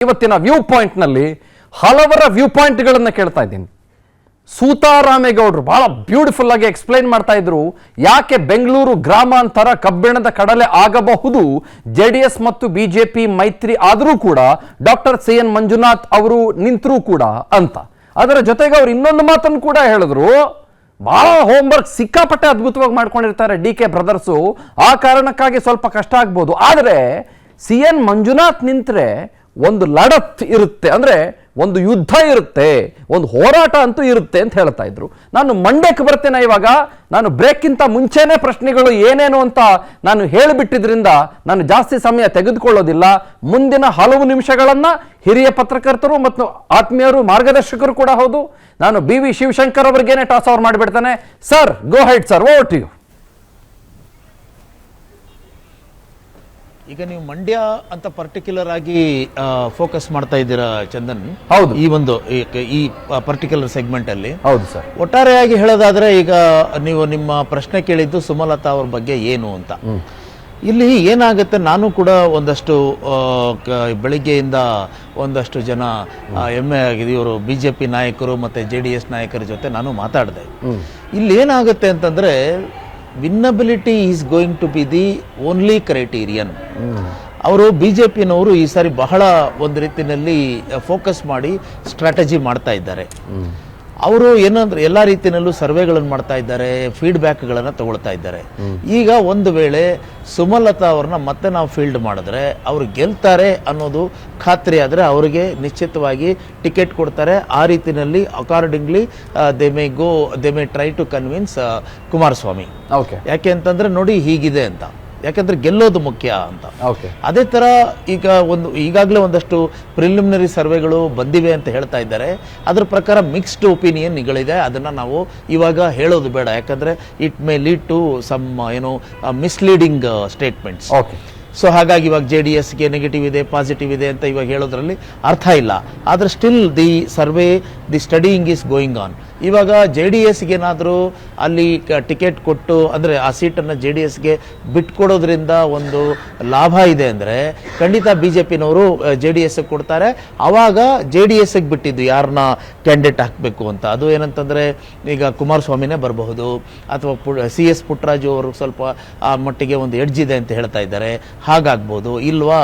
ಇವತ್ತಿನ ವ್ಯೂ ಪಾಯಿಂಟ್ನಲ್ಲಿ ಹಲವರ ವ್ಯೂ ಪಾಯಿಂಟ್ಗಳನ್ನು ಕೇಳ್ತಾ ಇದ್ದೀನಿ. ಸೂತಾರಾಮೇಗೌಡರು ಬಹಳ ಬ್ಯೂಟಿಫುಲ್ ಆಗಿ ಎಕ್ಸ್ಪ್ಲೈನ್ ಮಾಡ್ತಾ ಇದ್ರು ಯಾಕೆ ಬೆಂಗಳೂರು ಗ್ರಾಮಾಂತರ ಕಬ್ಬಿಣದ ಕಡಲೆ ಆಗಬಹುದು, JDS ಮತ್ತು ಬಿಜೆಪಿ ಮೈತ್ರಿ ಆದರೂ ಕೂಡ ಡಾಕ್ಟರ್ CN ಮಂಜುನಾಥ್ ಅವರು ನಿಂತರೂ ಕೂಡ ಅಂತ. ಅದರ ಜೊತೆಗೆ ಅವರು ಇನ್ನೊಂದು ಮಾತನ್ನು ಕೂಡ ಹೇಳಿದ್ರು, ಬಹಳ ಹೋಮ್ವರ್ಕ್ ಸಿಕ್ಕಾಪಟ್ಟೆ ಅದ್ಭುತವಾಗಿ ಮಾಡ್ಕೊಂಡಿರ್ತಾರೆ DK ಬ್ರದರ್ಸು, ಆ ಕಾರಣಕ್ಕಾಗಿ ಸ್ವಲ್ಪ ಕಷ್ಟ ಆಗ್ಬೋದು. ಆದರೆ CN ಮಂಜುನಾಥ್ ನಿಂತ್ರೆ ಒಂದು ಲಡತ್ ಇರುತ್ತೆ, ಅಂದ್ರೆ ಒಂದು ಯುದ್ಧ ಇರುತ್ತೆ, ಒಂದು ಹೋರಾಟ ಅಂತೂ ಇರುತ್ತೆ ಅಂತ ಹೇಳ್ತಾ ಇದ್ರು. ನಾನು ಮಂಡ್ಯಕ್ಕೆ ಬರ್ತೇನೆ. ಇವಾಗ ನಾನು ಬ್ರೇಕ್ಗಿಂತ ಮುಂಚೆನೆ ಪ್ರಶ್ನೆಗಳು ಏನೇನು ಅಂತ ನಾನು ಹೇಳಿಬಿಟ್ಟಿದ್ರಿಂದ ನಾನು ಜಾಸ್ತಿ ಸಮಯ ತೆಗೆದುಕೊಳ್ಳೋದಿಲ್ಲ. ಮುಂದಿನ ಹಲವು ನಿಮಿಷಗಳನ್ನ ಹಿರಿಯ ಪತ್ರಕರ್ತರು ಮತ್ತು ಆತ್ಮೀಯರು ಮಾರ್ಗದರ್ಶಕರು ಕೂಡ ಹೌದು, ನಾನು BV ಶಿವಶಂಕರ್ ಅವರಿಗೇನೆ ಟಾಸ್ ಓವರ್ ಮಾಡಿಬಿಡ್ತಾನೆ. Sir, go ahead sir, over to you. ಈಗ ನೀವು ಮಂಡ್ಯ ಅಂತ ಪರ್ಟಿಕ್ಯುಲರ್ ಆಗಿ ಫೋಕಸ್ ಮಾಡ್ತಾ ಇದ್ದೀರಾ ಚಂದನ್? ಹೌದು, ಈ ಒಂದು ಈ ಪರ್ಟಿಕ್ಯುಲರ್ ಸೆಗ್ಮೆಂಟ್ ಅಲ್ಲಿ. ಹೌದು ಸರ್. ಒಟ್ಟಾರೆಯಾಗಿ ಹೇಳೋದಾದ್ರೆ, ಈಗ ನೀವು ನಿಮ್ಮ ಪ್ರಶ್ನೆ ಕೇಳಿದ್ದು ಸುಮಲತಾ ಅವ್ರ ಬಗ್ಗೆ ಏನು ಅಂತ. ಇಲ್ಲಿ ಏನಾಗುತ್ತೆ, ನಾನು ಕೂಡ ಒಂದಷ್ಟು ಬೆಳಿಗ್ಗೆಯಿಂದ ಒಂದಷ್ಟು ಜನ ಎಮ್ಮೆ ಆಗಿದೆ ಇವರು BJP ನಾಯಕರು ಮತ್ತೆ JDS ನಾಯಕರ ಜೊತೆ ನಾನು ಮಾತಾಡಿದೆ. ಇಲ್ಲಿ ಏನಾಗುತ್ತೆ ಅಂತಂದ್ರೆ, winnability is going to be the only criterion. ಅವರು BJPನವರು ಈ ಸಾರಿ ಬಹಳ ಒಂದು ರೀತಿಯಲ್ಲಿ ಫೋಕಸ್ ಮಾಡಿ ಸ್ಟ್ರಾಟಜಿ ಮಾಡ್ತಾ ಇದ್ದಾರೆ. ಅವರು ಏನಂದ್ರೆ ಎಲ್ಲ ರೀತಿಯಲ್ಲೂ ಸರ್ವೆಗಳನ್ನು ಮಾಡ್ತಾ ಇದ್ದಾರೆ, ಫೀಡ್ಬ್ಯಾಕ್ಗಳನ್ನು ತಗೊಳ್ತಾ ಇದ್ದಾರೆ. ಈಗ ಒಂದು ವೇಳೆ ಸುಮಲತಾ ಅವ್ರನ್ನ ಮತ್ತೆ ನಾವು ಫೀಲ್ಡ್ ಮಾಡಿದ್ರೆ ಅವ್ರು ಗೆಲ್ತಾರೆ ಅನ್ನೋದು ಖಾತ್ರಿ ಆದರೆ ಅವರಿಗೆ ನಿಶ್ಚಿತವಾಗಿ ಟಿಕೆಟ್ ಕೊಡ್ತಾರೆ. ಆ ರೀತಿಯಲ್ಲಿ accordingly they may try to convince Kumaraswamy. ಯಾಕೆ ಅಂತಂದ್ರೆ ನೋಡಿ ಹೀಗಿದೆ ಅಂತ, ಯಾಕಂದ್ರೆ ಗೆಲ್ಲೋದು ಮುಖ್ಯ ಅಂತ. ಅದೇ ತರ ಈಗ ಈಗಾಗಲೇ ಒಂದಷ್ಟು ಪ್ರಿಲಿಮಿನರಿ ಸರ್ವೆಗಳು ಬಂದಿವೆ ಅಂತ ಹೇಳ್ತಾ ಇದ್ದಾರೆ. ಅದ್ರ ಪ್ರಕಾರ ಮಿಕ್ಸ್ಡ್ ಒಪಿನಿಯನ್ಗಳಿದೆ. ಅದನ್ನ ನಾವು ಇವಾಗ ಹೇಳೋದು ಬೇಡ, ಯಾಕಂದ್ರೆ it may lead to some misleading statements. So ಹಾಗಾಗಿ ಇವಾಗ JDSಗೆ ನೆಗೆಟಿವ್ ಇದೆ, ಪಾಸಿಟಿವ್ ಇದೆ ಅಂತ ಇವಾಗ ಹೇಳೋದ್ರಲ್ಲಿ ಅರ್ಥ ಇಲ್ಲ. ಆದ್ರೆ still the survey, the studying is going on. ಇವಾಗ JDSಗೆ ಏನಾದರೂ ಅಲ್ಲಿ ಟಿಕೆಟ್ ಕೊಟ್ಟು ಅಂದರೆ ಆ ಸೀಟನ್ನು JDSಗೆ ಬಿಟ್ಕೊಡೋದ್ರಿಂದ ಒಂದು ಲಾಭ ಇದೆ ಅಂದರೆ ಖಂಡಿತ BJPನವರು JDSಗೆ ಕೊಡ್ತಾರೆ. ಆವಾಗ JDSಗೆ ಬಿಟ್ಟಿದ್ದು ಯಾರನ್ನ ಕ್ಯಾಂಡಿಡೇಟ್ ಹಾಕಬೇಕು ಅಂತ, ಅದು ಏನಂತಂದರೆ ಈಗ ಕುಮಾರಸ್ವಾಮಿನೇ ಬರಬಹುದು, ಅಥವಾ CS ಪುಟ್ಟರಾಜು ಅವರು ಸ್ವಲ್ಪ ಆ ಮಟ್ಟಿಗೆ ಒಂದು ಎಡ್ಜ್ ಇದೆ ಅಂತ ಹೇಳ್ತಾ ಇದ್ದಾರೆ, ಹಾಗಾಗ್ಬೋದು. ಇಲ್ವಾ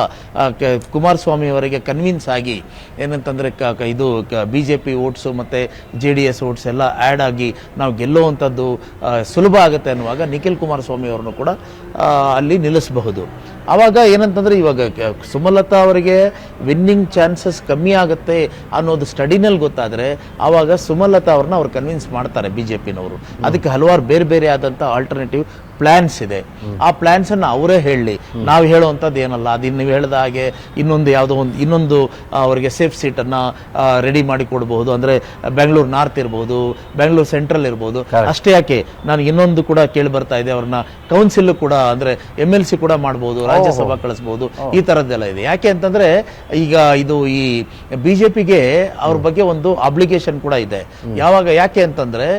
ಕುಮಾರಸ್ವಾಮಿ ಅವರಿಗೆ ಕನ್ವಿನ್ಸ್ ಆಗಿ ಏನಂತಂದರೆ ಇದು BJP ಓಟ್ಸು ಮತ್ತು JDS ಓಟ್ಸ್ ಎಲ್ಲ ಆ್ಯಡ್ ಆಗಿ ನಾವು ಗೆಲ್ಲುವಂಥದ್ದು ಸುಲಭ ಆಗುತ್ತೆ ಅನ್ನುವಾಗ ನಿಖಿಲ್ ಕುಮಾರಸ್ವಾಮಿ ಅವ್ರನ್ನು ಕೂಡ ಅಲ್ಲಿ ನಿಲ್ಲಿಸಬಹುದು. ಆವಾಗ ಏನಂತಂದ್ರೆ ಇವಾಗ ಸುಮಲತಾ ಅವರಿಗೆ ವಿನ್ನಿಂಗ್ ಚಾನ್ಸಸ್ ಕಮ್ಮಿ ಆಗುತ್ತೆ ಅನ್ನೋದು ಸ್ಟಡಿನಲ್ಲಿ ಗೊತ್ತಾದರೆ ಆವಾಗ ಸುಮಲತಾ ಅವ್ರನ್ನ ಅವ್ರು ಕನ್ವಿನ್ಸ್ ಮಾಡ್ತಾರೆ BJPನವರು. ಅದಕ್ಕೆ ಹಲವಾರು ಬೇರೆ ಬೇರೆ ಆದಂಥ ಆಲ್ಟರ್ನೇಟಿವ್ ಪ್ಲಾನ್ಸ್ ಇದೆ. ಆ ಪ್ಲಾನ್ಸ್ ಅನ್ನು ಅವರೇ ಹೇಳಲಿ, ನಾವು ಹೇಳುವಂಥದ್ದು ಏನಲ್ಲ. ಅದು ನೀವು ಹೇಳಿದ ಹಾಗೆ ಇನ್ನೊಂದು ಯಾವುದೋ ಇನ್ನೊಂದು ಅವರಿಗೆ ಸೇಫ್ ಸೀಟನ್ನು ರೆಡಿ ಮಾಡಿ ಕೊಡಬಹುದು. ಅಂದರೆ ಬೆಂಗಳೂರು ನಾರ್ತ್ ಇರ್ಬೋದು, ಬೆಂಗಳೂರು ಸೆಂಟ್ರಲ್ ಇರ್ಬೋದು. ಅಷ್ಟೇ ಯಾಕೆ, ನಾನು ಇನ್ನೊಂದು ಕೂಡ ಕೇಳಿ ಬರ್ತಾ ಇದೆ, ಅವ್ರನ್ನ ಕೌನ್ಸಿಲ್ ಕೂಡ ಅಂದರೆ MLC ಕೂಡ ಮಾಡ್ಬೋದು, ರಾಜ್ಯಸಭಾ ಕಳಿಸ್ಬೋದು, ಈ ಥರದ್ದೆಲ್ಲ ಇದೆ. ಯಾಕೆ ಅಂತಂದ್ರೆ ಈಗ ಇದು ಈ BJPಗೆ ಅವ್ರ ಬಗ್ಗೆ ಒಂದು ಅಬ್ಲಿಗೇಷನ್ ಕೂಡ ಇದೆ. ಯಾಕೆ ಅಂತಂದ್ರೆ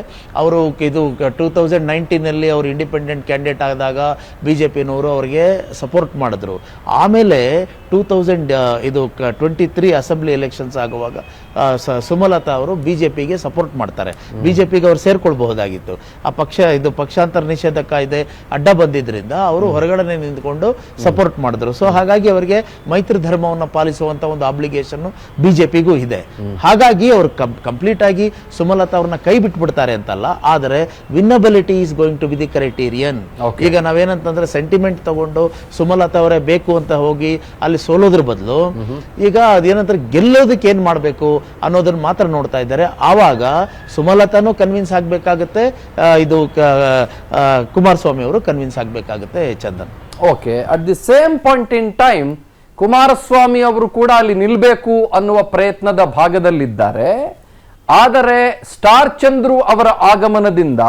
ಅವರು ಇದು 2019ನಲ್ಲಿ ಅವರು ಇಂಡಿಪೆಂಡೆಂಟ್ ಕ್ಯಾಂಡಿಡೇಟ್ ಆದಾಗ BJPನವರು ಅವರಿಗೆ ಸಪೋರ್ಟ್ ಮಾಡಿದ್ರು. ಆಮೇಲೆ 2023 ಅಸೆಂಬ್ಲಿ ಎಲೆಕ್ಷನ್ಸ್ ಆಗುವಾಗ ಸುಮಲತಾ ಅವರು BJPಗೆ ಸಪೋರ್ಟ್ ಮಾಡ್ತಾರೆ. BJPಗೆ ಅವರು ಸೇರ್ಕೊಳ್ಬಹುದಾಗಿತ್ತು. ಆ ಪಕ್ಷಾಂತರ ನಿಷೇಧ ಕಾಯ್ದೆ ಅಡ್ಡ ಬಂದಿದ್ರಿಂದ ಅವರು ಹೊರಗಡೆ ನಿಂತ್ಕೊಂಡು ಸಪೋರ್ಟ್ ಮಾಡಿದ್ರು. ಸೊ ಹಾಗಾಗಿ ಅವರಿಗೆ ಮೈತ್ರಿ ಧರ್ಮವನ್ನು ಪಾಲಿಸುವಂತ ಒಂದು ಅಬ್ಲಿಗೇಷನ್ BJPಗೂ ಇದೆ. ಹಾಗಾಗಿ ಅವರು ಕಂಪ್ಲೀಟ್ ಆಗಿ ಸುಮಲತಾ ಅವ್ರನ್ನ ಕೈ ಬಿಟ್ಬಿಡ್ತಾರೆ ಅಂತಲ್ಲ, ಆದರೆ winnability is going to be the criterion. ಈಗ ನಾವೇನಂತಂದ್ರೆ ಸೆಂಟಿಮೆಂಟ್ ತಗೊಂಡು ಸುಮಲತಾ ಅವರೇ ಬೇಕು ಅಂತ ಹೋಗಿ ಅಲ್ಲಿ ಸೋಲೋದ್ರ ಬದಲು ಈಗ ಅದೇನಂತಾರೆ ಗೆಲ್ಲೋದಕ್ಕೆ ಏನ್ ಮಾಡಬೇಕು ಅನ್ನೋದನ್ನ ಮಾತ್ರ ನೋಡ್ತಾ ಇದ್ದಾರೆ. ಆವಾಗ ಸುಮಲತಾನು ಕನ್ವಿನ್ಸ್ ಆಗ್ಬೇಕಾಗತ್ತೆ, ಇದು ಕುಮಾರಸ್ವಾಮಿ ಅವರು ಕನ್ವಿನ್ಸ್ ಆಗ್ಬೇಕಾಗತ್ತೆ Chandan. Okay, at the same point in time Kumaraswamy ಅವರು ಕೂಡ ಅಲ್ಲಿ ನಿಲ್ಬೇಕು ಅನ್ನುವ ಪ್ರಯತ್ನದ ಭಾಗದಲ್ಲಿದ್ದಾರೆ. ಆದರೆ ಸ್ಟಾರ್ ಚಂದ್ರು ಅವರ ಆಗಮನದಿಂದ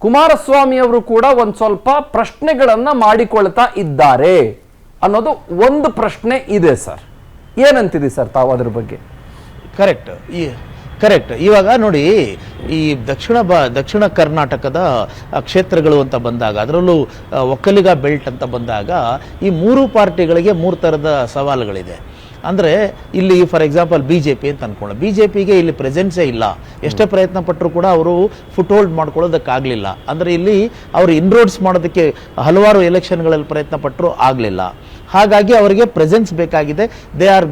ಕುಮಾರಸ್ವಾಮಿ ಅವರು ಕೂಡ ಒಂದ್ ಸ್ವಲ್ಪ ಪ್ರಶ್ನೆಗಳನ್ನ ಮಾಡಿಕೊಳ್ತಾ ಇದ್ದಾರೆ ಅನ್ನೋದು ಒಂದು ಪ್ರಶ್ನೆ ಇದೆ ಸರ್. ಏನಂತಿದೆ ಸರ್ ತಾವು ಅದ್ರ ಬಗ್ಗೆ? ಕರೆಕ್ಟ್. ಇವಾಗ ನೋಡಿ, ಈ ದಕ್ಷಿಣ ಕರ್ನಾಟಕದ ಕ್ಷೇತ್ರಗಳು ಅಂತ ಬಂದಾಗ, ಅದರಲ್ಲೂ ಒಕ್ಕಲಿಗ ಬೆಲ್ಟ್ ಅಂತ ಬಂದಾಗ, ಈ ಮೂರು ಪಾರ್ಟಿಗಳಿಗೆ ಮೂರು ಥರದ ಸವಾಲುಗಳಿದೆ. ಅಂದರೆ ಇಲ್ಲಿ ಫಾರ್ ಎಕ್ಸಾಂಪಲ್ BJP ಅಂತ ಅನ್ಕೊಳ್ಳೋಣ, BJPಗೆ ಇಲ್ಲಿ ಪ್ರೆಸೆನ್ಸೇ ಇಲ್ಲ. ಎಷ್ಟೇ ಪ್ರಯತ್ನ ಪಟ್ಟರು ಕೂಡ ಅವರು ಫುಟ್ ಹೋಲ್ಡ್ ಮಾಡ್ಕೊಳ್ಳೋದಕ್ಕಾಗಲಿಲ್ಲ. ಅಂದರೆ ಇಲ್ಲಿ ಅವರು ಇನ್ರೋಡ್ಸ್ ಮಾಡೋದಕ್ಕೆ ಹಲವಾರು ಎಲೆಕ್ಷನ್ಗಳಲ್ಲಿ ಪ್ರಯತ್ನ ಪಟ್ಟರು ಆಗಲಿಲ್ಲ. ಹಾಗಾಗಿ ಅವರಿಗೆ ಪ್ರೆಸೆನ್ಸ್ ಬೇಕಾಗಿದೆ. They are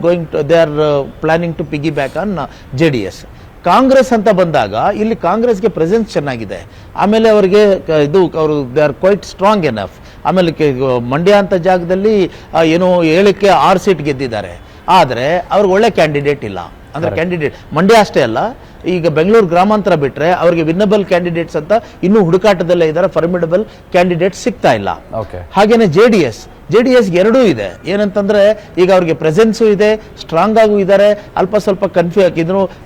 planning to piggyback on JDS. Congress ಅಂತ ಬಂದಾಗ ಇಲ್ಲಿ ಕಾಂಗ್ರೆಸ್ಗೆ ಪ್ರೆಸೆನ್ಸ್ ಚೆನ್ನಾಗಿದೆ. ಆಮೇಲೆ ಅವರಿಗೆ ಅವರು they are quite strong enough. ಆಮೇಲೆ ಮಂಡ್ಯ ಅಂತ ಜಾಗದಲ್ಲಿ ಏನೋ 7ಕ್ಕೆ 6 ಸೀಟ್ ಗೆದ್ದಿದ್ದಾರೆ. ಆದರೆ ಅವ್ರಿಗೆ ಒಳ್ಳೆ ಕ್ಯಾಂಡಿಡೇಟ್ ಇಲ್ಲ. ಅಂದರೆ ಕ್ಯಾಂಡಿಡೇಟ್ ಮಂಡ್ಯ ಅಷ್ಟೇ ಅಲ್ಲ, ಈಗ ಬೆಂಗಳೂರು ಗ್ರಾಮಾಂತರ ಬಿಟ್ಟರೆ ಅವರಿಗೆ ವಿನ್ನಬಲ್ ಕ್ಯಾಂಡಿಡೇಟ್ಸ್ ಅಂತ ಇನ್ನೂ ಹುಡುಕಾಟದಲ್ಲೇ ಇದ್ದಾರೆ. ಫರ್ಮಿಡಬಲ್ ಕ್ಯಾಂಡಿಡೇಟ್ ಸಿಗ್ತಾ ಇಲ್ಲ. ಹಾಗೇನೆ JDS ಎರಡೂ ಇದೆ. ಏನಂತಂದ್ರೆ ಈಗ ಅವ್ರಿಗೆ ಪ್ರೆಸೆನ್ಸು ಇದೆ, ಸ್ಟ್ರಾಂಗ್ ಆಗೂ ಇದ್ದಾರೆ, ಅಲ್ಪ ಸ್ವಲ್ಪ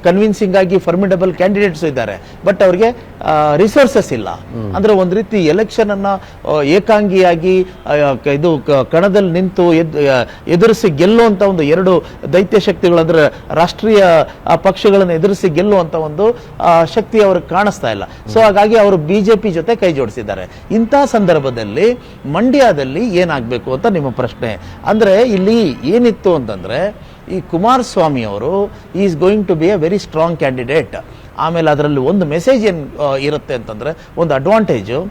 ಕನ್ವಿನ್ಸಿಂಗ್ ಆಗಿ ಫರ್ಮಿಡಬಲ್ ಕ್ಯಾಂಡಿಡೇಟ್ಸ್ ಇದ್ದಾರೆ. ಬಟ್ ಅವ್ರಿಗೆ ರಿಸೋರ್ಸಸ್ ಇಲ್ಲ. ಅಂದ್ರೆ ಒಂದ್ ರೀತಿ ಎಲೆಕ್ಷನ್ ಅನ್ನ ಏಕಾಂಗಿಯಾಗಿ ಕಣದಲ್ಲಿ ನಿಂತು ಎದುರಿಸಿ ಗೆಲ್ಲುವಂತ ಒಂದು ಎರಡು ದೈತ್ಯ ಶಕ್ತಿಗಳು, ಅಂದ್ರೆ ರಾಷ್ಟ್ರೀಯ ಪಕ್ಷಗಳನ್ನು ಎದುರಿಸಿ ಗೆಲ್ಲುವಂತ ಒಂದು ಶಕ್ತಿ ಅವ್ರಿಗೆ ಕಾಣಿಸ್ತಾ ಇಲ್ಲ. ಸೊ ಹಾಗಾಗಿ ಅವರು BJP ಜೊತೆ ಕೈ ಜೋಡಿಸಿದ್ದಾರೆ. ಇಂತಹ ಸಂದರ್ಭದಲ್ಲಿ ಮಂಡ್ಯದಲ್ಲಿ ಏನಾಗಬೇಕು ಅಂತ ನಿಮ್ಮ ಪ್ರಶ್ನೆ. ಅಂದ್ರೆ ಇಲ್ಲಿ ಏನಿತ್ತು ಅಂತಂದ್ರೆ, ಈ ಕುಮಾರಸ್ವಾಮಿ ಅವರು is going to be a very strong candidate. ಆಮೇಲೆ ಅದರಲ್ಲಿ ಒಂದು ಮೆಸೇಜ್ ಏನು ಇರುತ್ತೆ ಅಂತಂದರೆ, ಒಂದು ಅಡ್ವಾಂಟೇಜು,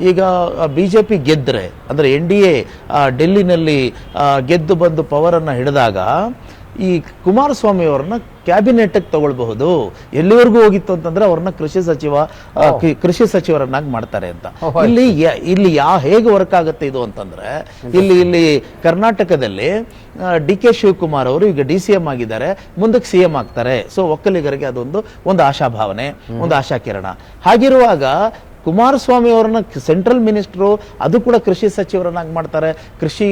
ಈಗ BJP ಗೆದ್ದರೆ ಅಂದರೆ NDA ಡೆಲ್ಲಿನಲ್ಲಿ ಗೆದ್ದು ಬಂದು ಪವರನ್ನು ಹಿಡಿದಾಗ ಈ ಕುಮಾರಸ್ವಾಮಿ ಅವ್ರನ್ನ ಕ್ಯಾಬಿನೆಟ್ಗೆ ತಗೊಳ್ಬಹುದು. ಎಲ್ಲಿವರೆಗೂ ಹೋಗಿತ್ತು ಅಂತಂದ್ರೆ ಅವ್ರನ್ನ ಕೃಷಿ ಸಚಿವರನ್ನಾಗಿ ಮಾಡ್ತಾರೆ ಅಂತ. ಇಲ್ಲಿ ಹೇಗೆ ವರ್ಕ್ ಆಗುತ್ತೆ ಇದು ಅಂತಂದ್ರೆ, ಇಲ್ಲಿ ಕರ್ನಾಟಕದಲ್ಲಿ DK ಶಿವಕುಮಾರ್ ಅವರು ಈಗ DCM ಆಗಿದ್ದಾರೆ, ಮುಂದಕ್ಕೆ CM ಆಗ್ತಾರೆ. ಸೊ ಒಕ್ಕಲಿಗರಿಗೆ ಒಂದು ಆಶಾಭಾವನೆ, ಒಂದು ಆಶಾಕಿರಣ. ಹಾಗಿರುವಾಗ ಕುಮಾರಸ್ವಾಮಿ ಅವರನ್ನ ಸೆಂಟ್ರಲ್ ಮಿನಿಸ್ಟ್ರು, ಅದು ಕೂಡ ಕೃಷಿ ಸಚಿವರನ್ನಾಗಿ ಮಾಡ್ತಾರೆ. ಕೃಷಿ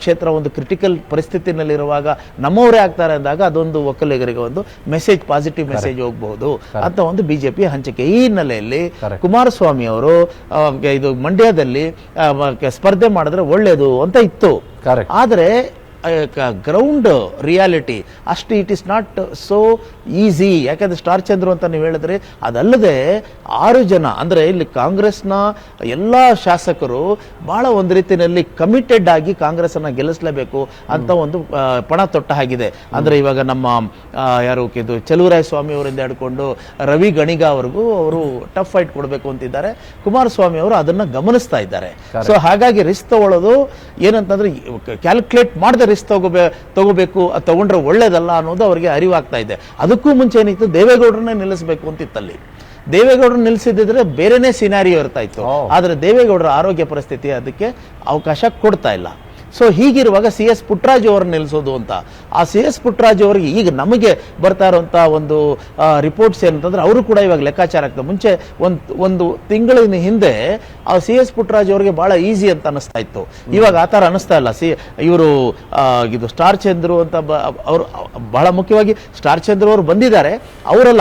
ಕ್ಷೇತ್ರ ಒಂದು ಕ್ರಿಟಿಕಲ್ ಪರಿಸ್ಥಿತಿನಲ್ಲಿರುವಾಗ ನಮ್ಮವರೇ ಆಗ್ತಾರೆ ಅಂದಾಗ ಅದೊಂದು ಒಕ್ಕಲಿಗರಿಗೆ ಒಂದು ಮೆಸೇಜ್, ಪಾಸಿಟಿವ್ ಮೆಸೇಜ್ ಹೋಗಬಹುದು ಅಂತ ಒಂದು BJP ಹಂಚಿಕೆ. ಈ ಹಿನ್ನೆಲೆಯಲ್ಲಿ ಕುಮಾರಸ್ವಾಮಿ ಅವರು ಇದು ಮಂಡ್ಯದಲ್ಲಿ ಸ್ಪರ್ಧೆ ಮಾಡಿದ್ರೆ ಒಳ್ಳೇದು ಅಂತ ಇತ್ತು. ಆದರೆ ಗ್ರೌಂಡ್ ರಿಯಾಲಿಟಿ ಅಷ್ಟು it is not so easy. ಯಾಕಂದ್ರೆ ಸ್ಟಾರ್ ಚಂದ್ರು ಅಂತ ನೀವು ಹೇಳಿದ್ರೆ, ಅದಲ್ಲದೆ 6 ಜನ ಅಂದ್ರೆ ಇಲ್ಲಿ ಕಾಂಗ್ರೆಸ್ನ ಎಲ್ಲ ಶಾಸಕರು ಬಹಳ ಒಂದು ರೀತಿಯಲ್ಲಿ ಕಮಿಟೆಡ್ ಆಗಿ ಕಾಂಗ್ರೆಸ್ ಅನ್ನ ಗೆಲ್ಲಿಸಲೇಬೇಕು ಅಂತ ಒಂದು ಪಣ ತೊಟ್ಟ ಹಾಗಿದೆ. ಅಂದ್ರೆ ಇವಾಗ ನಮ್ಮ ಯಾರು ಚಲುವರಾಯ ಸ್ವಾಮಿ ಅವರಿಂದ ಹಿಡ್ಕೊಂಡು ರವಿ ಗಣಿಗ ಅವರಿಗೂ ಅವರು ಟಫ್ ಫೈಟ್ ಕೊಡಬೇಕು ಅಂತಿದ್ದಾರೆ. ಕುಮಾರಸ್ವಾಮಿ ಅವರು ಅದನ್ನ ಗಮನಿಸ್ತಾ ಇದ್ದಾರೆ. ಸೊ ಹಾಗಾಗಿ ರಿಸ್ಕ್ ತಗೊಳ್ಳೋದು ಏನಂತಂದ್ರೆ, ಕ್ಯಾಲ್ಕುಲೇಟ್ ಮಾಡದೆ ರಿಸ್ಕ್ ತಗೋಬೇಕು, ತಗೊಂಡ್ರೆ ಒಳ್ಳೇದಲ್ಲ ಅನ್ನೋದು ಅವರಿಗೆ ಅರಿವಾಗ್ತಾ ಇದೆ. ಅದಕ್ಕೂ ಮುಂಚೆ ಏನಿತ್ತು, ದೇವೇಗೌಡರನ್ನೇ ನಿಲ್ಲಿಸಬೇಕು ಅಂತಿತ್ತಲ್ಲಿ. ದೇವೇಗೌಡರು ನಿಲ್ಲಿಸಿದ್ರೆ ಬೇರೆನೇ ಸಿನಾರಿಯೋ ಇರ್ತಾ ಇತ್ತು. ಆದ್ರೆ ದೇವೇಗೌಡರ ಆರೋಗ್ಯ ಪರಿಸ್ಥಿತಿ ಅದಕ್ಕೆ ಅವಕಾಶ ಕೊಡ್ತಾ ಇಲ್ಲ. ಸೊ ಹೀಗಿರುವಾಗ CS ಪುಟ್ಟರಾಜು ಅವ್ರನ್ನ ನಿಲ್ಲಿಸೋದು ಅಂತ, ಆ CS ಪುಟ್ಟರಾಜು ಅವರಿಗೆ ಈಗ ನಮಗೆ ಬರ್ತಾ ಇರುವಂತ ಒಂದು ರಿಪೋರ್ಟ್ಸ್ ಏನಂತಂದ್ರೆ, ಅವರು ಕೂಡ ಇವಾಗ ಲೆಕ್ಕಾಚಾರ ಆಗ್ತದೆ. ಮುಂಚೆ ಒಂದು ತಿಂಗಳಿನ ಹಿಂದೆ ಆ CS ಪುಟ್ಟರಾಜು ಅವರಿಗೆ ಬಹಳ ಈಸಿ ಅಂತ ಅನಿಸ್ತಾ ಇತ್ತು. ಇವಾಗ ಆ ಥರ ಅನಿಸ್ತಾ ಇಲ್ಲ. ಇವರು ಇದು ಸ್ಟಾರ್ ಚಂದ್ರು ಅಂತ ಅವರು ಬಹಳ ಮುಖ್ಯವಾಗಿ ಸ್ಟಾರ್ ಚಂದ್ರು ಅವರು ಬಂದಿದ್ದಾರೆ.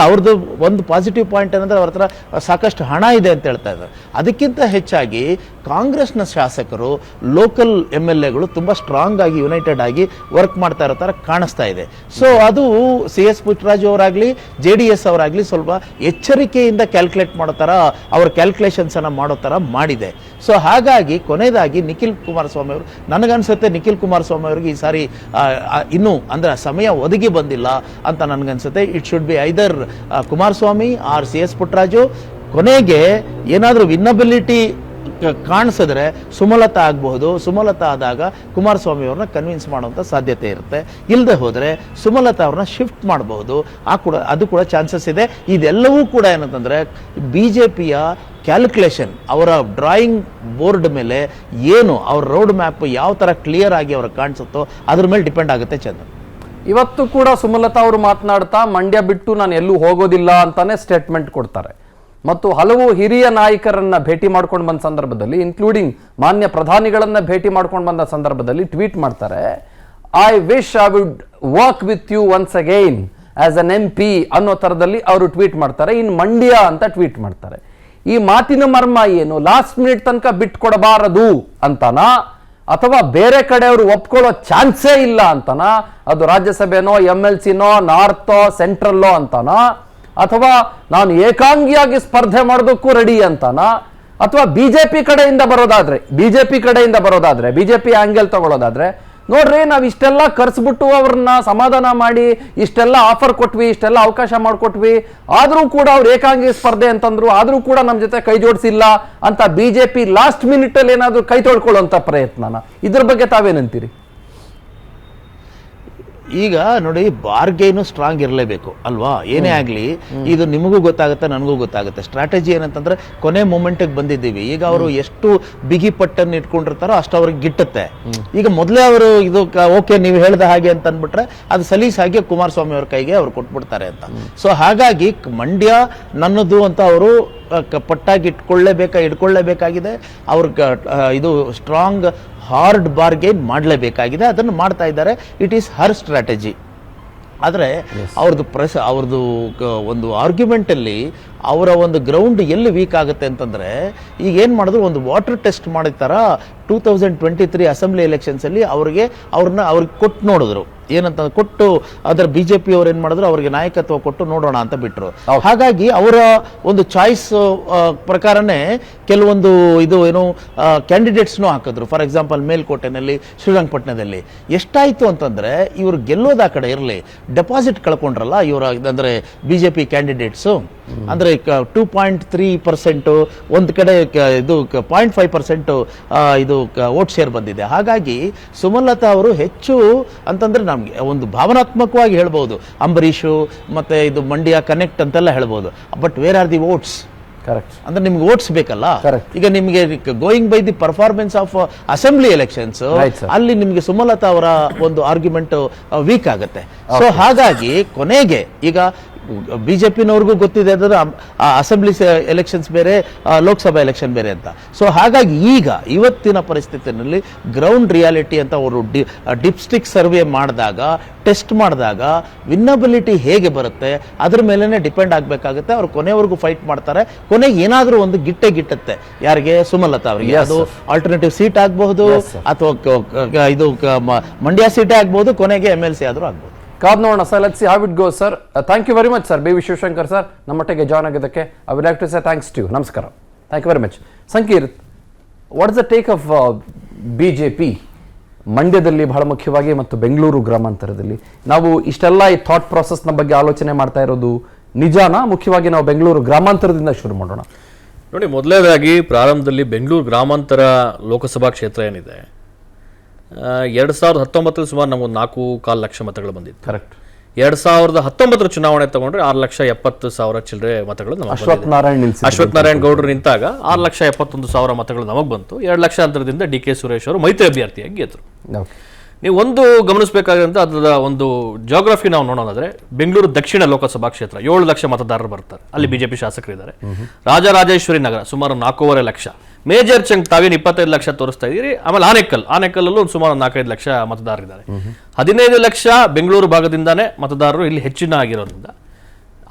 ಅವ್ರದ್ದು ಒಂದು ಪಾಸಿಟಿವ್ ಪಾಯಿಂಟ್ ಏನಂದ್ರೆ, ಅವ್ರ ಹತ್ರ ಸಾಕಷ್ಟು ಹಣ ಇದೆ ಅಂತ ಹೇಳ್ತಾ ಇದ್ದಾರೆ. ಅದಕ್ಕಿಂತ ಹೆಚ್ಚಾಗಿ ಕಾಂಗ್ರೆಸ್ನ ಶಾಸಕರು, ಲೋಕಲ್ MLAಗಳು ತುಂಬಾ ಸ್ಟ್ರಾಂಗ್ ಆಗಿ ಯುನೈಟೆಡ್ ಆಗಿ ವರ್ಕ್ ಮಾಡ್ತಾ ಇರೋ ತರ ಕಾಣಿಸ್ತಾ ಇದೆ. ಸೊ ಅದು CS ಪುಟ್ಟರಾಜು ಅವರಾಗ್ಲಿ JDS ಅವರಾಗ್ಲಿ ಸ್ವಲ್ಪ ಎಚ್ಚರಿಕೆಯಿಂದ ಕ್ಯಾಲ್ಕುಲೇಟ್ ಮಾಡೋ ತರ, ಅವ್ರ ಕ್ಯಾಲ್ಕುಲೇಷನ್ಸ್ ಅನ್ನ ಮಾಡೋ ತರ ಮಾಡಿದೆ. ಸೊ ಹಾಗಾಗಿ ಕೊನೆಯದಾಗಿ ನಿಖಿಲ್ ಕುಮಾರಸ್ವಾಮಿ ಅವರು, ನನಗನ್ಸುತ್ತೆ ನಿಖಿಲ್ ಕುಮಾರಸ್ವಾಮಿ ಅವರಿಗೆ ಈ ಸಾರಿ ಇನ್ನೂ ಅಂದ್ರೆ ಸಮಯ ಒದಗಿ ಬಂದಿಲ್ಲ ಅಂತ ನನಗನ್ಸುತ್ತೆ. It should be either Kumaraswamy or CS Puttaraju. ಕೊನೆಗೆ ಏನಾದರೂ ವಿನ್ನಬಿಲಿಟಿ ಕಾಣಿಸಿದ್ರೆ ಸುಮಲತಾ ಆಗಬಹುದು. ಸುಮಲತಾ ಆದಾಗ ಕುಮಾರಸ್ವಾಮಿ ಅವ್ರನ್ನ ಕನ್ವಿನ್ಸ್ ಮಾಡುವಂಥ ಸಾಧ್ಯತೆ ಇರುತ್ತೆ. ಇಲ್ಲದೆ ಹೋದರೆ ಸುಮಲತಾ ಅವ್ರನ್ನ ಶಿಫ್ಟ್ ಮಾಡಬಹುದು. ಅದು ಕೂಡ ಚಾನ್ಸಸ್ ಇದೆ. ಇದೆಲ್ಲವೂ ಕೂಡ ಏನಂತಂದ್ರೆ, BJPಯ ಕ್ಯಾಲ್ಕುಲೇಷನ್, ಅವರ ಡ್ರಾಯಿಂಗ್ ಬೋರ್ಡ್ ಮೇಲೆ ಏನು ಅವ್ರ ರೋಡ್ ಮ್ಯಾಪ್ ಯಾವ ಥರ ಕ್ಲಿಯರ್ ಆಗಿ ಅವ್ರಿಗೆ ಕಾಣಿಸುತ್ತೋ ಅದ್ರ ಮೇಲೆ ಡಿಪೆಂಡ್ ಆಗುತ್ತೆ. ಚಂದನ್, ಇವತ್ತು ಕೂಡ ಸುಮಲತಾ ಅವರು ಮಾತನಾಡ್ತಾ ಮಂಡ್ಯ ಬಿಟ್ಟು ನಾನು ಎಲ್ಲೂ ಹೋಗೋದಿಲ್ಲ ಅಂತಾನೆ ಸ್ಟೇಟ್ಮೆಂಟ್ ಕೊಡ್ತಾರೆ. ಮತ್ತು ಹಲವು ಹಿರಿಯ ನಾಯಕರನ್ನ ಭೇಟಿ ಮಾಡ್ಕೊಂಡು ಬಂದ ಸಂದರ್ಭದಲ್ಲಿ, ಇನ್ಕ್ಲೂಡಿಂಗ್ ಮಾನ್ಯ ಪ್ರಧಾನಿಗಳನ್ನ ಭೇಟಿ ಮಾಡ್ಕೊಂಡು ಬಂದ ಸಂದರ್ಭದಲ್ಲಿ ಟ್ವೀಟ್ ಮಾಡ್ತಾರೆ, I wish I would work with you once again as an MP ಅನ್ನೋ ಥರದಲ್ಲಿ ಅವರು ಟ್ವೀಟ್ ಮಾಡ್ತಾರೆ. ಇನ್ ಮಂಡ್ಯ ಅಂತ ಟ್ವೀಟ್ ಮಾಡ್ತಾರೆ. ಈ ಮಾತಿನ ಮರ್ಮ ಏನು? ಲಾಸ್ಟ್ ಮಿನಿಟ್ ತನಕ ಬಿಟ್ಕೊಡಬಾರದು ಅಂತನಾ, ಅಥವಾ ಬೇರೆ ಕಡೆ ಅವರು ಒಪ್ಕೊಳ್ಳೋ ಚಾನ್ಸೇ ಇಲ್ಲ ಅಂತನಾ? ಅದು ರಾಜ್ಯಸಭೆನೋ MLCನೋ ನಾರ್ತೋ ಸೆಂಟ್ರಲ್ಲೋ ಅಂತನಾ? ಅಥವಾ ನಾನು ಏಕಾಂಗಿಯಾಗಿ ಸ್ಪರ್ಧೆ ಮಾಡೋದಕ್ಕೂ ರೆಡಿ ಅಂತಾನಾ? ಅಥವಾ BJP ಕಡೆಯಿಂದ ಬರೋದಾದ್ರೆ BJP ಆಂಗಲ್ ತಗೊಳ್ಳೋದಾದ್ರೆ ನೋಡ್ರಿ ನಾವು ಇಷ್ಟೆಲ್ಲ ಕರ್ಸ್ಬಿಟ್ಟು ಅವ್ರನ್ನ ಸಮಾಧಾನ ಮಾಡಿ ಇಷ್ಟೆಲ್ಲ ಆಫರ್ ಕೊಟ್ವಿ, ಇಷ್ಟೆಲ್ಲ ಅವಕಾಶ ಮಾಡಿಕೊಟ್ವಿ, ಆದ್ರೂ ಕೂಡ ಅವ್ರು ಏಕಾಂಗಿ ಸ್ಪರ್ಧೆ ಅಂತಂದ್ರು, ಆದ್ರೂ ಕೂಡ ನಮ್ಮ ಜೊತೆ ಕೈ ಜೋಡಿಸಿಲ್ಲ ಅಂತ ಬಿಜೆಪಿ ಲಾಸ್ಟ್ ಮಿನಿಟ್ ಅಲ್ಲಿ ಏನಾದ್ರು ಕೈ ತೊಳ್ಕೊಳ್ಳುವಂತ ಪ್ರಯತ್ನನ, ಇದ್ರ ಬಗ್ಗೆ ತಾವೇನಂತೀರಿ? ಈಗ ನೋಡಿ, ಬಾರ್ಗೇನು ಸ್ಟ್ರಾಂಗ್ ಇರಲೇಬೇಕು ಅಲ್ವಾ? ಏನೇ ಆಗಲಿ ಇದು ನಿಮಗೂ ಗೊತ್ತಾಗುತ್ತೆ, ನನಗೂ ಗೊತ್ತಾಗುತ್ತೆ. ಸ್ಟ್ರಾಟಜಿ ಏನಂತಂದ್ರೆ ಕೊನೆ ಮೂಮೆಂಟಿಗೆ ಬಂದಿದ್ದೀವಿ. ಈಗ ಅವರು ಎಷ್ಟು ಬಿಗಿ ಪಟ್ಟನ್ನು ಇಟ್ಕೊಂಡಿರ್ತಾರೋ ಅಷ್ಟು ಅವ್ರಿಗೆ ಗಿಟ್ಟುತ್ತೆ. ಈಗ ಮೊದಲೇ ಅವರು ಇದು ಓಕೆ ನೀವು ಹೇಳ್ದ ಹಾಗೆ ಅಂತ ಅಂದ್ಬಿಟ್ರೆ ಅದು ಸಲೀಸ್ ಹಾಗೆ ಕುಮಾರಸ್ವಾಮಿ ಅವ್ರ ಕೈಗೆ ಅವ್ರು ಕೊಟ್ಬಿಡ್ತಾರೆ ಅಂತ. ಸೊ ಹಾಗಾಗಿ ಮಂಡ್ಯ ನನ್ನದು ಅಂತ ಅವರು ಪಟ್ಟಾಗಿ ಇಟ್ಕೊಳ್ಳೇಬೇಕಾಗಿದೆ. ಅವ್ರಿಗೆ ಇದು ಸ್ಟ್ರಾಂಗ್ ಹಾರ್ಡ್ ಬಾರ್ಗೇನ್ ಮಾಡಲೇಬೇಕಾಗಿದೆ. ಅದನ್ನು ಮಾಡ್ತಾ ಇದ್ದಾರೆ. It is her strategy. ಆದರೆ ಅವ್ರದ್ದು ಒಂದು ಆರ್ಗ್ಯುಮೆಂಟಲ್ಲಿ ಅವರ ಒಂದು ಗ್ರೌಂಡ್ ಎಲ್ಲಿ ವೀಕ್ ಆಗುತ್ತೆ ಅಂತಂದರೆ, ಈಗ ಏನು ಮಾಡಿದ್ರು, ಒಂದು ವಾಟರ್ ಟೆಸ್ಟ್ ಮಾಡಿದ ಥರ 2023 ಅಸೆಂಬ್ಲಿ ಎಲೆಕ್ಷನ್ಸಲ್ಲಿ ಅವ್ರಿಗೆ ಕೊಟ್ಟು ನೋಡಿದ್ರು. ಏನಂತ ಕೊಟ್ಟು ಅದರ BJP ಅವ್ರು ಏನು ಮಾಡಿದ್ರು, ಅವ್ರಿಗೆ ನಾಯಕತ್ವ ಕೊಟ್ಟು ನೋಡೋಣ ಅಂತ ಬಿಟ್ಟರು. ಹಾಗಾಗಿ ಅವರ ಒಂದು ಚಾಯ್ಸ್ ಪ್ರಕಾರನೇ ಕೆಲವೊಂದು ಇದು ಏನು ಕ್ಯಾಂಡಿಡೇಟ್ಸ್ನೂ ಹಾಕಿದ್ರು. ಫಾರ್ ಎಕ್ಸಾಂಪಲ್ ಮೇಲ್ಕೋಟೆನಲ್ಲಿ, ಶ್ರೀರಂಗಪಟ್ಟಣದಲ್ಲಿ ಎಷ್ಟಾಯಿತು ಅಂತಂದರೆ, ಇವರು ಗೆಲ್ಲೋದು ಆ ಕಡೆ ಇರಲಿ, ಡೆಪಾಸಿಟ್ ಕಳ್ಕೊಂಡ್ರಲ್ಲ ಇವರ ಅಂದರೆ BJP ಕ್ಯಾಂಡಿಡೇಟ್ಸು. ಅಂದರೆ 2.3% ಒಂದು ಕಡೆ ಇದು 0.5% ಇದು ವೋಟ್ ಶೇರ್ ಬಂದಿದೆ. ಹಾಗಾಗಿ ಸುಮಲತಾ ಅವರು ಹೆಚ್ಚು ಅಂತಂದ್ರೆ ನಮಗೆ ಒಂದು ಭಾವನಾತ್ಮಕವಾಗಿ ಹೇಳ್ಬೋದು, ಅಂಬರೀಷು ಮತ್ತೆ ಇದು ಮಂಡ್ಯ ಕನೆಕ್ಟ್ ಅಂತೆಲ್ಲ ಹೇಳ್ಬೋದು. But where are the votes? Correct. ಅಂದ್ರೆ ನಿಮ್ಗೆ ವೋಟ್ಸ್ ಬೇಕಲ್ಲ. ಈಗ ನಿಮಗೆ going by the performance of assembly elections, ಅಲ್ಲಿ ನಿಮಗೆ ಸುಮಲತಾ ಅವರ ಒಂದು ಆರ್ಗ್ಯುಮೆಂಟ್ ವೀಕ್ ಆಗುತ್ತೆ. ಸೊ ಹಾಗಾಗಿ ಕೊನೆಗೆ ಈಗ ಬಿಜೆಪಿನವ್ರಿಗೂ ಗೊತ್ತಿದೆ ಅಂದ್ರೆ ಅಸೆಂಬ್ಲಿ ಎಲೆಕ್ಷನ್ಸ್ ಬೇರೆ, ಲೋಕಸಭಾ ಎಲೆಕ್ಷನ್ ಬೇರೆ ಅಂತ. ಸೊ ಹಾಗಾಗಿ ಈಗ ಇವತ್ತಿನ ಪರಿಸ್ಥಿತಿಯಲ್ಲಿ ಗ್ರೌಂಡ್ ರಿಯಾಲಿಟಿ ಅಂತ ಅವರು ಡಿಪ್ಸ್ಟಿಕ್ ಸರ್ವೆ ಮಾಡಿದಾಗ, ಟೆಸ್ಟ್ ಮಾಡಿದಾಗ ವಿನ್ನಬಿಲಿಟಿ ಹೇಗೆ ಬರುತ್ತೆ ಅದ್ರ ಮೇಲೆನೆ ಡಿಪೆಂಡ್ ಆಗಬೇಕಾಗುತ್ತೆ. ಅವ್ರು ಕೊನೆವರೆಗೂ ಫೈಟ್ ಮಾಡ್ತಾರೆ. ಕೊನೆಗೆ ಏನಾದರೂ ಒಂದು ಗಿಟ್ಟುತ್ತೆ. ಯಾರಿಗೆ? ಸುಮಲತಾ ಅವರಿಗೆ. ಅದು ಆಲ್ಟರ್ನೇಟಿವ್ ಸೀಟ್ ಆಗಬಹುದು ಅಥವಾ ಇದು ಮಂಡ್ಯ ಸೀಟೇ ಆಗ್ಬಹುದು, ಕೊನೆಗೆ MLC ಆದರೂ ಆಗ್ಬಹುದು. ಕಾದ್ ನೋಡೋಣ sir. Let's see how it goes sir. Thank you very much sir, BV Shivashankar sir, ನಮ್ಮೊಟ್ಟಿಗೆ ಜಾಯ್ನ್ ಆಗಿದ್ದಕ್ಕೆ. I would like to say thanks to you. ನಮಸ್ಕಾರ. Thank you very much. Sankeerth, what is the take of BJP ಮಂಡ್ಯದಲ್ಲಿ ಬಹಳ ಮುಖ್ಯವಾಗಿ ಮತ್ತು ಬೆಂಗಳೂರು ಗ್ರಾಮಾಂತರದಲ್ಲಿ? ನಾವು ಇಷ್ಟೆಲ್ಲ ಈ ಥಾಟ್ ಪ್ರಾಸೆಸ್ನ ಬಗ್ಗೆ ಆಲೋಚನೆ ಮಾಡ್ತಾ ಇರೋದು ನಿಜಾನಾ? ಮುಖ್ಯವಾಗಿ ನಾವು ಬೆಂಗಳೂರು ಗ್ರಾಮಾಂತರದಿಂದ ಶುರು ಮಾಡೋಣ. ನೋಡಿ, ಮೊದಲನೇದಾಗಿ ಪ್ರಾರಂಭದಲ್ಲಿ ಬೆಂಗಳೂರು ಗ್ರಾಮಾಂತರ ಲೋಕಸಭಾ ಕ್ಷೇತ್ರ ಏನಿದೆ, 2019 ಸುಮಾರು ನಮಗೊಂದು 4.25 ಲಕ್ಷ ಮತಗಳು ಬಂದಿತ್ತು. ಕರೆಕ್ಟ್. 2019 ಚುನಾವಣೆ ತಗೊಂಡ್ರೆ 6,70,000 ಚಿಲ್ಲರೆ ಮತಗಳು ಅಶ್ವಥ್ ನಾರಾಯಣ್ ಗೌಡರು ನಿಂತಾಗ 6,71,000 ಮತಗಳು ನಮಗೆ ಬಂತು. 2 ಲಕ್ಷ ಅಂತರದಿಂದ DK ಸುರೇಶ್ ಅವರು ಮೈತ್ರಿ ಅಭ್ಯರ್ಥಿಯಾಗಿ ಗೆದ್ರು. ನೀವು ಒಂದು ಗಮನಿಸಬೇಕಾದಂತ ಅದರ ಒಂದು ಜಿಯೋಗ್ರಫಿ ನಾವು ನೋಡೋದಾದ್ರೆ, ಬೆಂಗಳೂರು ದಕ್ಷಿಣ ಲೋಕಸಭಾ ಕ್ಷೇತ್ರ 7 ಲಕ್ಷ ಮತದಾರರು ಬರ್ತಾರೆ. ಅಲ್ಲಿ BJP ಶಾಸಕರಿದ್ದಾರೆ. ರಾಜರಾಜೇಶ್ವರಿ ನಗರ ಸುಮಾರು 4.5 ಲಕ್ಷ. ಮೇಜರ್ ಚಂಕ್ ತಾವೇನು 25 ಲಕ್ಷ ತೋರಿಸ್ತಾ ಇದ್ದೀರಿ. ಆಮೇಲೆ ಆನೇಕಲ್ಲಲ್ಲೂ ಸುಮಾರು 4-5 ಲಕ್ಷ ಮತದಾರರಿದ್ದಾರೆ. 15 ಲಕ್ಷ ಬೆಂಗಳೂರು ಭಾಗದಿಂದಾನೇ ಮತದಾರರು ಇಲ್ಲಿ ಹೆಚ್ಚಿನ ಆಗಿರೋದ್ರಿಂದ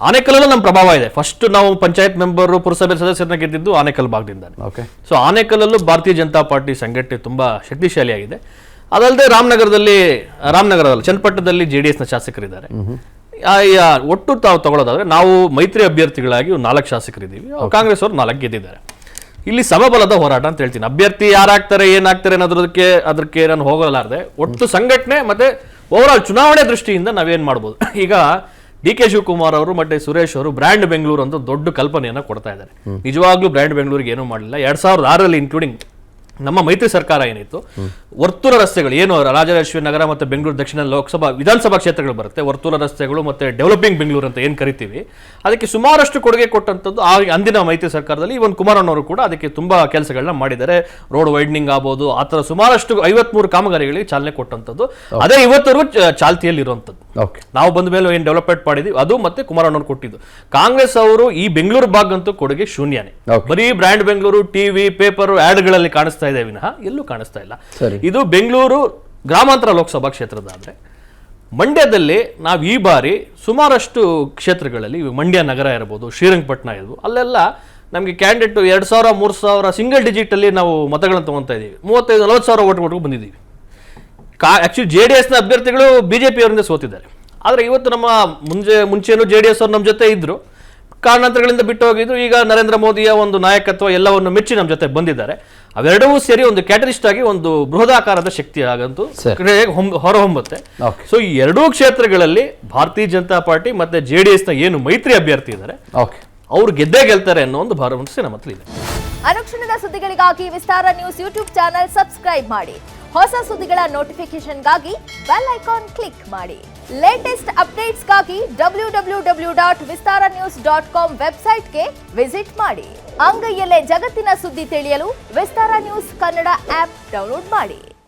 ಆನೇಕಲ್ಲಲ್ಲೂ ನಮ್ಮ ಪ್ರಭಾವ ಇದೆ. ಫಸ್ಟ್ ನಾವು ಪಂಚಾಯತ್ ಮೆಂಬರ್, ಪುರಸಭೆ ಸದಸ್ಯರನ್ನ ಗೆದ್ದಿದ್ದು ಆನೇಕಲ್ ಭಾಗದಿಂದಾನೆ. ಸೊ ಆನೇಕಲ್ಲಲ್ಲೂ ಭಾರತೀಯ ಜನತಾ ಪಾರ್ಟಿ ಸಂಘಟನೆ ತುಂಬಾ ಶಕ್ತಿಶಾಲಿಯಾಗಿದೆ. ಅದಲ್ಲದೆ ರಾಮನಗರದಲ್ಲಿ ಚನ್ನಪಟ್ಟಣದಲ್ಲಿ JDSನ ಶಾಸಕರಿದ್ದಾರೆ. ಒಟ್ಟು ತಾವು ತಗೊಳ್ಳೋದಾದ್ರೆ ನಾವು ಮೈತ್ರಿ ಅಭ್ಯರ್ಥಿಗಳಾಗಿ 4 ಶಾಸಕರಿದ್ದೀವಿ. ಕಾಂಗ್ರೆಸ್ ಅವರು 4 ಗೆದ್ದಿದ್ದಾರೆ. ಇಲ್ಲಿ ಸಮಬಲದ ಹೋರಾಟ ಅಂತ ಹೇಳ್ತೀನಿ. ಅಭ್ಯರ್ಥಿ ಯಾರಾಗ್ತಾರೆ, ಏನಾಗ್ತಾರೆ ಅದಕ್ಕೆ ನಾನು ಹೋಗಲಾರದೆ ಒಟ್ಟು ಸಂಘಟನೆ ಮತ್ತೆ ಓವರ್ ಆಲ್ ಚುನಾವಣೆ ದೃಷ್ಟಿಯಿಂದ ನಾವೇನ್ ಮಾಡ್ಬೋದು. ಈಗ DK ಶಿವಕುಮಾರ್ ಅವರು ಮತ್ತೆ ಸುರೇಶ್ ಅವರು ಬ್ರ್ಯಾಂಡ್ ಬೆಂಗಳೂರು ಅಂತ ದೊಡ್ಡ ಕಲ್ಪನೆಯನ್ನ ಕೊಡ್ತಾ ಇದ್ದಾರೆ. ನಿಜವಾಗ್ಲೂ ಬ್ರ್ಯಾಂಡ್ ಬೆಂಗಳೂರಿಗೆ ಏನೂ ಮಾಡಲಿಲ್ಲ. 2006ರಲ್ಲಿ ಇನ್ಕ್ಲೂಡಿಂಗ್ ನಮ್ಮ ಮೈತ್ರಿ ಸರ್ಕಾರ ಏನಿತ್ತು, ವರ್ತುಲ ರಸ್ತೆಗಳು ಏನು ರಾಜರಾಜೇಶ್ವರಿ ನಗರ ಮತ್ತು ಬೆಂಗಳೂರು ದಕ್ಷಿಣ ವಿಧಾನಸಭಾ ಕ್ಷೇತ್ರಗಳು ಬರುತ್ತೆ, ವರ್ತುಲ ರಸ್ತೆಗಳು ಮತ್ತೆ ಡೆವಲಪಿಂಗ್ ಬೆಂಗಳೂರು ಅಂತ ಏನು ಕರಿತೀವಿ, ಅದಕ್ಕೆ ಸುಮಾರಷ್ಟು ಕೊಡುಗೆ ಕೊಟ್ಟಂಥದ್ದು ಅಂದಿನ ಮೈತ್ರಿ ಸರ್ಕಾರದಲ್ಲಿ. ಇವನ್ ಕುಮಾರಣ್ಣವರು ಕೂಡ ಅದಕ್ಕೆ ತುಂಬಾ ಕೆಲಸಗಳನ್ನ ಮಾಡಿದ್ದಾರೆ. ರೋಡ್ ವೈಡ್ನಿಂಗ್ ಆಗ್ಬೋದು, ಆ ಥರ ಸುಮಾರಷ್ಟು 53 ಕಾಮಗಾರಿಗಳಿಗೆ ಚಾಲನೆ ಕೊಟ್ಟಂಥದ್ದು. ಅದೇ ಇವತ್ತರೆಗೂ ಚಾಲ್ತಿಯಲ್ಲಿ ಇರುವಂಥದ್ದು. ನಾವು ಬಂದ ಮೇಲೆ ಏನು ಡೆವಲಪ್ಮೆಂಟ್ ಮಾಡಿದ್ವಿ ಅದು ಮತ್ತೆ ಕುಮಾರಣ್ಣವ್ರು ಕೊಟ್ಟಿದ್ದು. ಕಾಂಗ್ರೆಸ್ ಅವರು ಈ ಬೆಂಗಳೂರು ಭಾಗಂತೂ ಕೊಡುಗೆ ಶೂನ್ಯನೇ. ಬರೀ ಬ್ರ್ಯಾಂಡ್ ಬೆಂಗಳೂರು ಟಿವಿ ಪೇಪರ್ ಆಡ್ಗಳಲ್ಲಿ ಕಾಣಿಸ್ತಾ ಇದೆ ವಿನಃ ಎಲ್ಲೂ ಕಾಣಿಸ್ತಾ ಇಲ್ಲ. ಇದು ಬೆಂಗಳೂರು ಗ್ರಾಮಾಂತರ ಲೋಕಸಭಾ ಕ್ಷೇತ್ರದಾದ್ರೆ, ಮಂಡ್ಯದಲ್ಲಿ ನಾವು ಈ ಬಾರಿ ಸುಮಾರಷ್ಟು ಕ್ಷೇತ್ರಗಳಲ್ಲಿ, ಮಂಡ್ಯ ನಗರ ಇರ್ಬೋದು, ಶ್ರೀರಂಗಪಟ್ಟಣ ಇರ್ಬೋದು, ಅಲ್ಲೆಲ್ಲ ನಮಗೆ ಕ್ಯಾಂಡಿಡೇಟ್ 2,000-3,000 ಸಿಂಗಲ್ ಡಿಜಿಟ್ ಅಲ್ಲಿ ನಾವು ಮತಗಳನ್ನು ತಗೊತಾ ಇದೀವಿ. 35,000-40,000 ಓಟ್ಗಳು ಬಂದಿದ್ದೀವಿ. ಆಕ್ಚುಲಿ JDSನ ಅಭ್ಯರ್ಥಿಗಳು BJP ಅವರಿಂದ ಸೋತಿದ್ದಾರೆ. ಆದರೆ ಇವತ್ತು ನಮ್ಮ ಮುಂಚೆನೂ JDS ಅವರು ನಮ್ಮ ಜೊತೆ ಇದ್ರು, ಕಾರಣಾಂತರಗಳಿಂದ ಬಿಟ್ಟು ಹೋಗಿದ್ರು. ಈಗ ನರೇಂದ್ರ ಮೋದಿಯ ಒಂದು ನಾಯಕತ್ವ ಎಲ್ಲವನ್ನು ಮೆಚ್ಚಿ ನಮ್ಮ ಜೊತೆ ಬಂದಿದ್ದಾರೆ. ಅವೆರಡೂ ಸೇರಿ ಒಂದು ಕ್ಯಾಟಲಿಸ್ಟ್ ಆಗಿ ಒಂದು ಬೃಹದಾಕಾರದ ಶಕ್ತಿ ಆಗಂತೂ ಹೊರಹೊಮ್ಮುತ್ತೆ. Okay. ಸೊ ಈ ಎರಡೂ ಕ್ಷೇತ್ರಗಳಲ್ಲಿ ಭಾರತೀಯ ಜನತಾ ಪಾರ್ಟಿ ಮತ್ತೆ JDS ನ ಏನು ಮೈತ್ರಿ ಅಭ್ಯರ್ಥಿ ಇದ್ದಾರೆ ಓಕೆ, ಅವ್ರು ಗೆದ್ದೇ ಗೆಲ್ತಾರೆ ಅನ್ನೋ ಒಂದು ಭರವಸೆ ನಮ್ಮ ಹತ್ರ ಇದೆ. ಅನುಕ್ಷಣದ ಸುದ್ದಿಗಳಿಗಾಗಿ ವಿಸ್ತಾರ ನ್ಯೂಸ್ ಯೂಟ್ಯೂಬ್ ಚಾನೆಲ್ ಸಬ್ಸ್ಕ್ರೈಬ್ ಮಾಡಿ. ಹೊಸ ಸುದ್ದಿಗಳ ನೋಟಿಫಿಕೇಶನ್ಗಾಗಿ ಬೆಲ್ ಐಕಾನ್ ಕ್ಲಿಕ್ ಮಾಡಿ. ಲೇಟೆಸ್ಟ್ ಅಪ್ಡೇಟ್ಸ್ಗಾಗಿ www.vistaranews.com ವೆಬ್ಸೈಟ್ಗೆ ವಿಸಿಟ್ ಮಾಡಿ. ಅಂಗೈಯಲ್ಲೇ ಜಗತ್ತಿನ ಸುದ್ದಿ ತಿಳಿಯಲು ವಿಸ್ತಾರ ನ್ಯೂಸ್ ಕನ್ನಡ ಆಪ್ ಡೌನ್ಲೋಡ್ ಮಾಡಿ.